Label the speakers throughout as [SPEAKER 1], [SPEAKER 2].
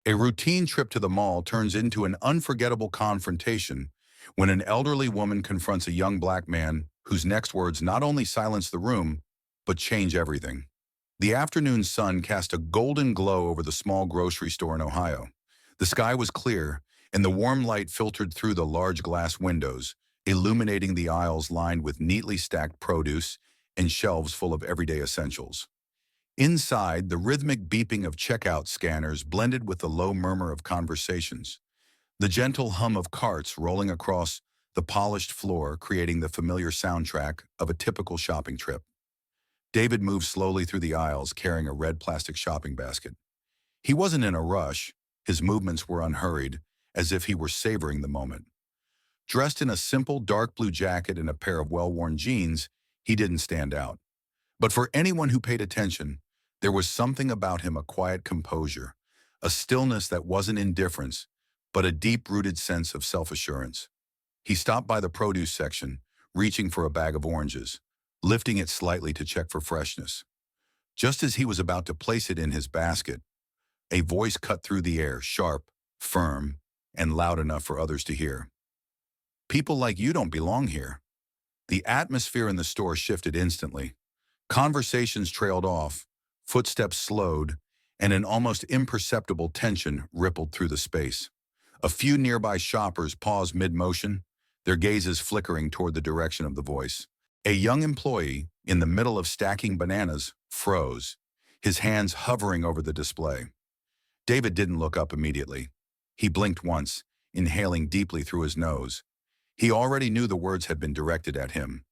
[SPEAKER 1] A routine trip to the mall turns into an unforgettable confrontation when an elderly woman confronts a young black man whose next words not only silence the room, but change everything. The afternoon sun cast a golden glow over the small grocery store in Ohio. The sky was clear, and the warm light filtered through the large glass windows, illuminating the aisles lined with neatly stacked produce and shelves full of everyday essentials. Inside, the rhythmic beeping of checkout scanners blended with the low murmur of conversations, the gentle hum of carts rolling across the polished floor, creating the familiar soundtrack of a typical shopping trip. David moved slowly through the aisles, carrying a red plastic shopping basket. He wasn't in a rush. His movements were unhurried, as if he were savoring the moment. Dressed in a simple dark blue jacket and a pair of well-worn jeans, he didn't stand out. But for anyone who paid attention, there was something about him, a quiet composure, a stillness that wasn't indifference, but a deep-rooted sense of self-assurance. He stopped by the produce section, reaching for a bag of oranges, lifting it slightly to check for freshness. Just as he was about to place it in his basket, a voice cut through the air, sharp, firm, and loud enough for others to hear. "People like you don't belong here." The atmosphere in the store shifted instantly. Conversations trailed off, footsteps slowed, and an almost imperceptible tension rippled through the space. A few nearby shoppers paused mid-motion, their gazes flickering toward the direction of the voice. A young employee, in the middle of stacking bananas, froze, his hands hovering over the display. David didn't look up immediately. He blinked once, inhaling deeply through his nose. He already knew the words had been directed at him.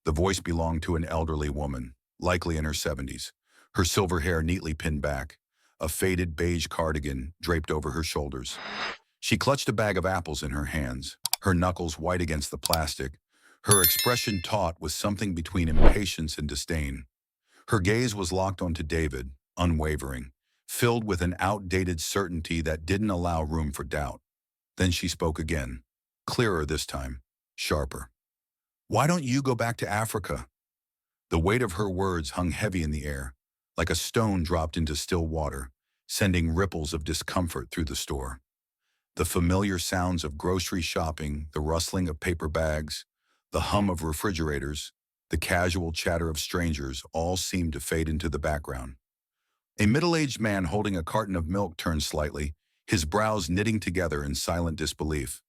[SPEAKER 1] The voice belonged to an elderly woman, likely in her 70s, her silver hair neatly pinned back, a faded beige cardigan draped over her shoulders. She clutched a bag of apples in her hands, her knuckles white against the plastic, her expression taut with something between impatience and disdain. Her gaze was locked onto David, unwavering, filled with an outdated certainty that didn't allow room for doubt. Then she spoke again, clearer this time, sharper. "Why don't you go back to Africa?" The weight of her words hung heavy in the air, like a stone dropped into still water, sending ripples of discomfort through the store. The familiar sounds of grocery shopping, the rustling of paper bags, the hum of refrigerators, the casual chatter of strangers all seemed to fade into the background. A middle-aged man holding a carton of milk turned slightly, his brows knitting together in silent disbelief.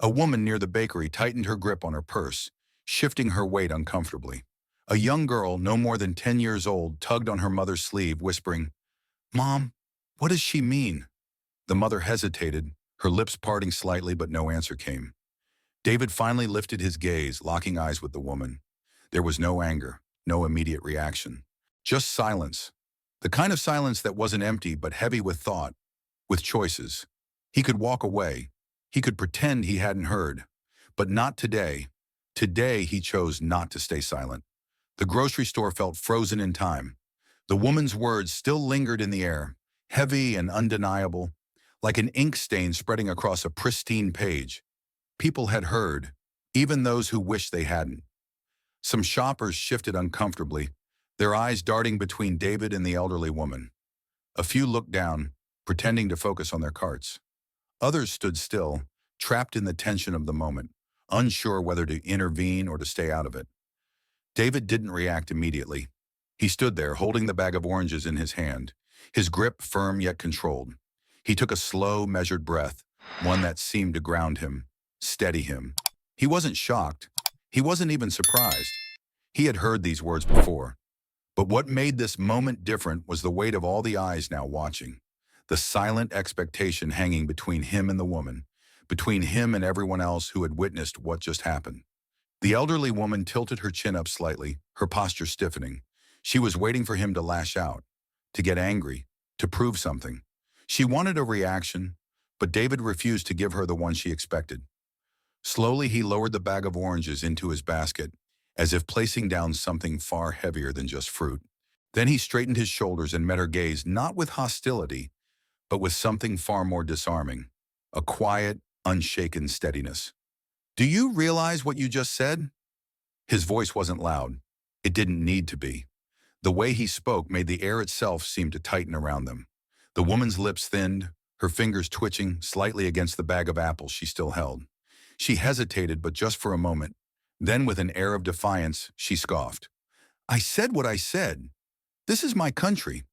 [SPEAKER 1] A woman near the bakery tightened her grip on her purse, shifting her weight uncomfortably. A young girl, no more than 10 years old, tugged on her mother's sleeve, whispering, "Mom, what does she mean?" The mother hesitated, her lips parting slightly, but no answer came. David finally lifted his gaze, locking eyes with the woman. There was no anger, no immediate reaction. Just silence. The kind of silence that wasn't empty, but heavy with thought, with choices. He could walk away. He could pretend he hadn't heard. But not today. Today, he chose not to stay silent. The grocery store felt frozen in time. The woman's words still lingered in the air, heavy and undeniable, like an ink stain spreading across a pristine page. People had heard, even those who wished they hadn't. Some shoppers shifted uncomfortably, their eyes darting between David and the elderly woman. A few looked down, pretending to focus on their carts. Others stood still, trapped in the tension of the moment, unsure whether to intervene or to stay out of it. David didn't react immediately. He stood there, holding the bag of oranges in his hand, his grip firm yet controlled. He took a slow, measured breath, one that seemed to ground him, steady him. He wasn't shocked. He wasn't even surprised. He had heard these words before. But what made this moment different was the weight of all the eyes now watching, the silent expectation hanging between him and the woman, between him and everyone else who had witnessed what just happened. The elderly woman tilted her chin up slightly, her posture stiffening. She was waiting for him to lash out, to get angry, to prove something. She wanted a reaction, but David refused to give her the one she expected. Slowly, he lowered the bag of oranges into his basket, as if placing down something far heavier than just fruit. Then he straightened his shoulders and met her gaze, not with hostility, but with something far more disarming, a quiet, unshaken steadiness. "Do you realize what you just said?" His voice wasn't loud. It didn't need to be. The way he spoke made the air itself seem to tighten around them. The woman's lips thinned, her fingers twitching slightly against the bag of apples she still held. She hesitated, but just for a moment. Then, with an air of defiance, she scoffed. "I said what I said. This is my country."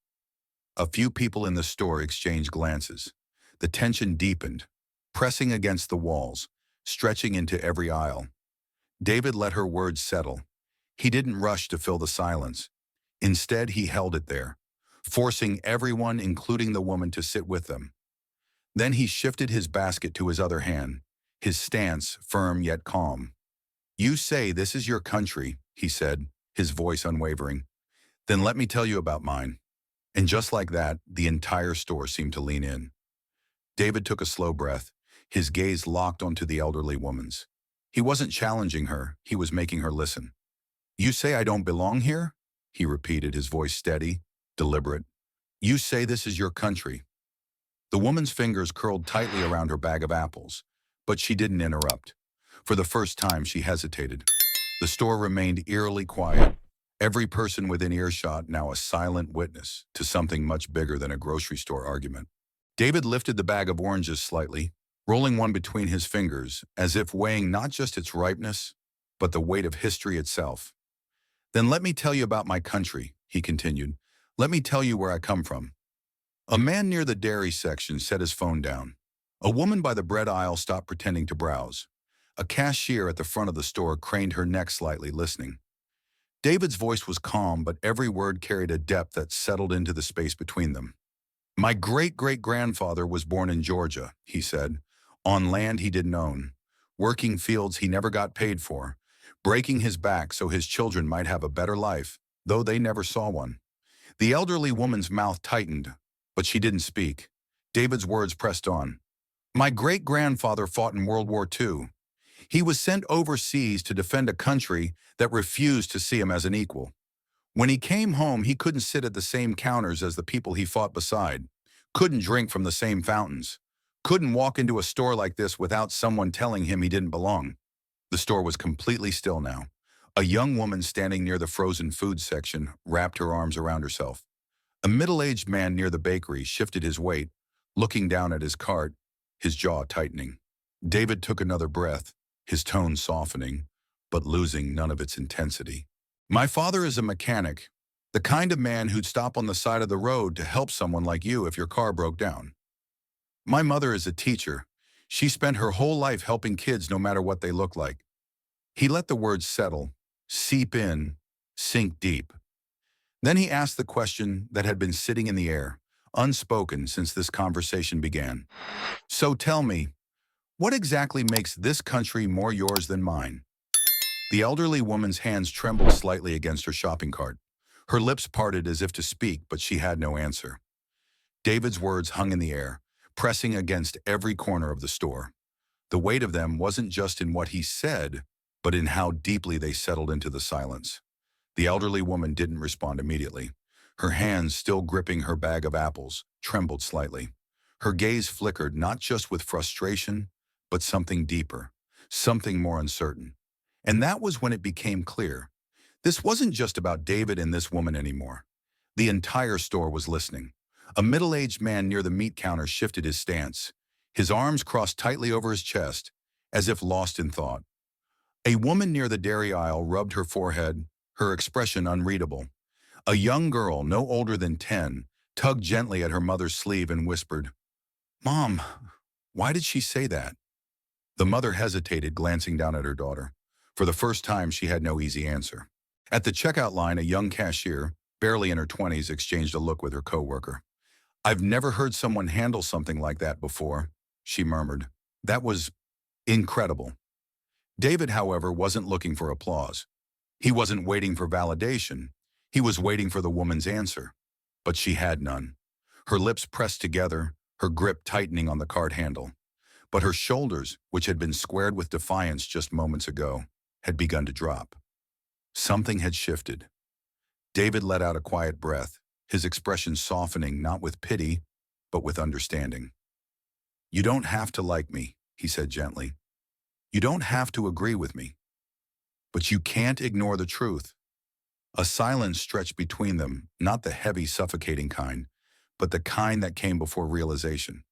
[SPEAKER 1] A few people in the store exchanged glances. The tension deepened, pressing against the walls, stretching into every aisle. David let her words settle. He didn't rush to fill the silence. Instead, he held it there, forcing everyone, including the woman, to sit with them. Then he shifted his basket to his other hand, his stance firm yet calm. "You say this is your country," he said, his voice unwavering. "Then let me tell you about mine." And just like that, the entire store seemed to lean in. David took a slow breath, his gaze locked onto the elderly woman's. He wasn't challenging her, he was making her listen. "You say I don't belong here?" he repeated, his voice steady, deliberate. "You say this is your country." The woman's fingers curled tightly around her bag of apples, but she didn't interrupt. For the first time, she hesitated. The store remained eerily quiet, every person within earshot now a silent witness to something much bigger than a grocery store argument. David lifted the bag of oranges slightly, rolling one between his fingers, as if weighing not just its ripeness, but the weight of history itself. "Then let me tell you about my country," he continued. "Let me tell you where I come from." A man near the dairy section set his phone down. A woman by the bread aisle stopped pretending to browse. A cashier at the front of the store craned her neck slightly, listening. David's voice was calm, but every word carried a depth that settled into the space between them. "My great-great-grandfather was born in Georgia," he said, "on land he didn't own, working fields he never got paid for, breaking his back so his children might have a better life, though they never saw one." The elderly woman's mouth tightened, but she didn't speak. David's words pressed on. "My great-grandfather fought in World War II. He was sent overseas to defend a country that refused to see him as an equal. When he came home, he couldn't sit at the same counters as the people he fought beside, couldn't drink from the same fountains, couldn't walk into a store like this without someone telling him he didn't belong." The store was completely still now. A young woman standing near the frozen food section wrapped her arms around herself. A middle-aged man near the bakery shifted his weight, looking down at his cart, his jaw tightening. David took another breath, his tone softening, but losing none of its intensity. "My father is a mechanic, the kind of man who'd stop on the side of the road to help someone like you if your car broke down. My mother is a teacher. She spent her whole life helping kids no matter what they look like." He let the words settle, seep in, sink deep. Then he asked the question that had been sitting in the air, unspoken since this conversation began. "So tell me, what exactly makes this country more yours than mine?" The elderly woman's hands trembled slightly against her shopping cart. Her lips parted as if to speak, but she had no answer. David's words hung in the air, pressing against every corner of the store. The weight of them wasn't just in what he said, but in how deeply they settled into the silence. The elderly woman didn't respond immediately. Her hands, still gripping her bag of apples, trembled slightly. Her gaze flickered not just with frustration, but something deeper, something more uncertain. And that was when it became clear. This wasn't just about David and this woman anymore. The entire store was listening. A middle-aged man near the meat counter shifted his stance, his arms crossed tightly over his chest, as if lost in thought. A woman near the dairy aisle rubbed her forehead, her expression unreadable. A young girl, no older than 10, tugged gently at her mother's sleeve and whispered, "Mom, why did she say that?" The mother hesitated, glancing down at her daughter. For the first time, she had no easy answer. At the checkout line, a young cashier, barely in her 20s, exchanged a look with her coworker. "I've never heard someone handle something like that before," she murmured. "That was incredible." David, however, wasn't looking for applause. He wasn't waiting for validation. He was waiting for the woman's answer. But she had none. Her lips pressed together, her grip tightening on the cart handle. But her shoulders, which had been squared with defiance just moments ago, had begun to drop. Something had shifted. David let out a quiet breath, his expression softening not with pity, but with understanding. "You don't have to like me," he said gently. "You don't have to agree with me. But you can't ignore the truth." A silence stretched between them, not the heavy, suffocating kind, but the kind that came before realization.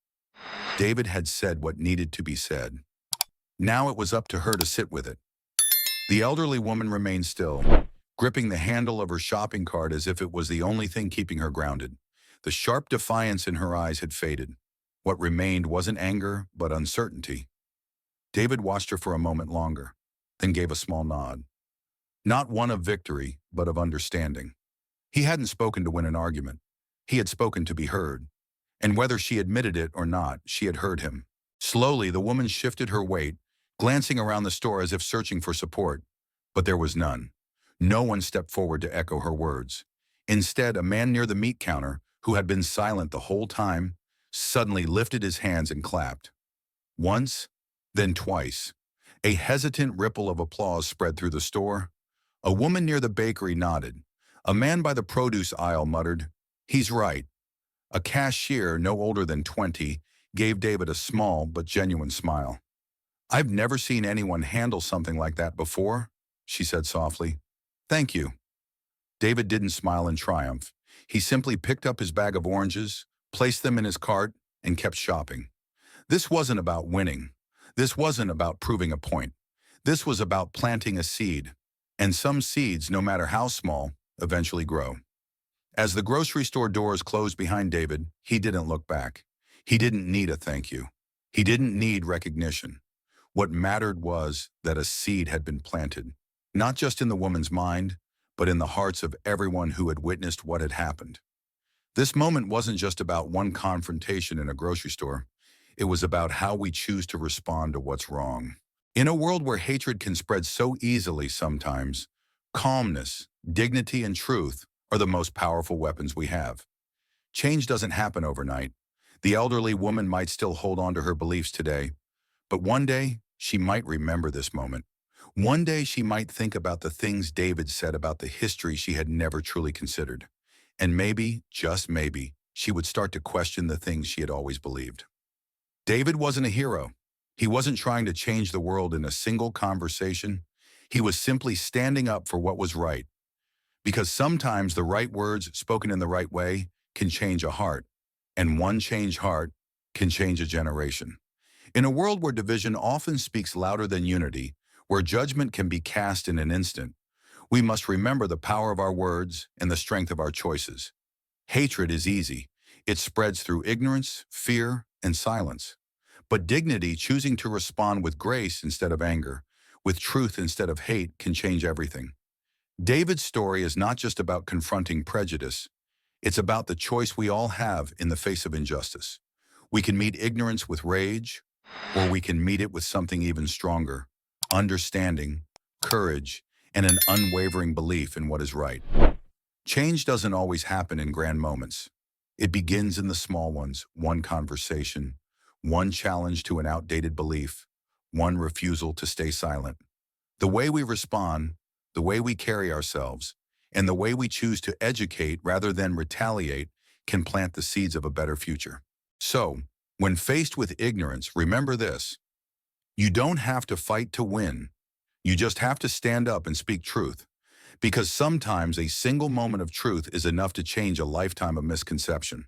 [SPEAKER 1] David had said what needed to be said. Now it was up to her to sit with it. The elderly woman remained still, gripping the handle of her shopping cart as if it was the only thing keeping her grounded. The sharp defiance in her eyes had faded. What remained wasn't anger, but uncertainty. David watched her for a moment longer, then gave a small nod. Not one of victory, but of understanding. He hadn't spoken to win an argument. He had spoken to be heard. And whether she admitted it or not, she had heard him. Slowly, the woman shifted her weight, glancing around the store as if searching for support. But there was none. No one stepped forward to echo her words. Instead, a man near the meat counter, who had been silent the whole time, suddenly lifted his hands and clapped. Once, then twice. A hesitant ripple of applause spread through the store. A woman near the bakery nodded. A man by the produce aisle muttered, "He's right." A cashier, no older than 20, gave David a small but genuine smile. "I've never seen anyone handle something like that before," she said softly. "Thank you." David didn't smile in triumph. He simply picked up his bag of oranges, placed them in his cart, and kept shopping. This wasn't about winning. This wasn't about proving a point. This was about planting a seed. And some seeds, no matter how small, eventually grow. As the grocery store doors closed behind David, he didn't look back. He didn't need a thank you. He didn't need recognition. What mattered was that a seed had been planted, not just in the woman's mind, but in the hearts of everyone who had witnessed what had happened. This moment wasn't just about one confrontation in a grocery store. It was about how we choose to respond to what's wrong. In a world where hatred can spread so easily sometimes, calmness, dignity, and truth are the most powerful weapons we have. Change doesn't happen overnight. The elderly woman might still hold on to her beliefs today, but one day she might remember this moment. One day she might think about the things David said about the history she had never truly considered. And maybe, just maybe, she would start to question the things she had always believed. David wasn't a hero. He wasn't trying to change the world in a single conversation. He was simply standing up for what was right. Because sometimes the right words spoken in the right way can change a heart, and one changed heart can change a generation. In a world where division often speaks louder than unity, where judgment can be cast in an instant, we must remember the power of our words and the strength of our choices. Hatred is easy. It spreads through ignorance, fear, and silence. But dignity, choosing to respond with grace instead of anger, with truth instead of hate, can change everything. David's story is not just about confronting prejudice. It's about the choice we all have in the face of injustice. We can meet ignorance with rage, or we can meet it with something even stronger: understanding, courage, and an unwavering belief in what is right. Change doesn't always happen in grand moments. It begins in the small ones: one conversation, one challenge to an outdated belief, one refusal to stay silent. The way we respond, the way we carry ourselves, and the way we choose to educate rather than retaliate can plant the seeds of a better future. So, when faced with ignorance, remember this: you don't have to fight to win. You just have to stand up and speak truth. Because sometimes a single moment of truth is enough to change a lifetime of misconception.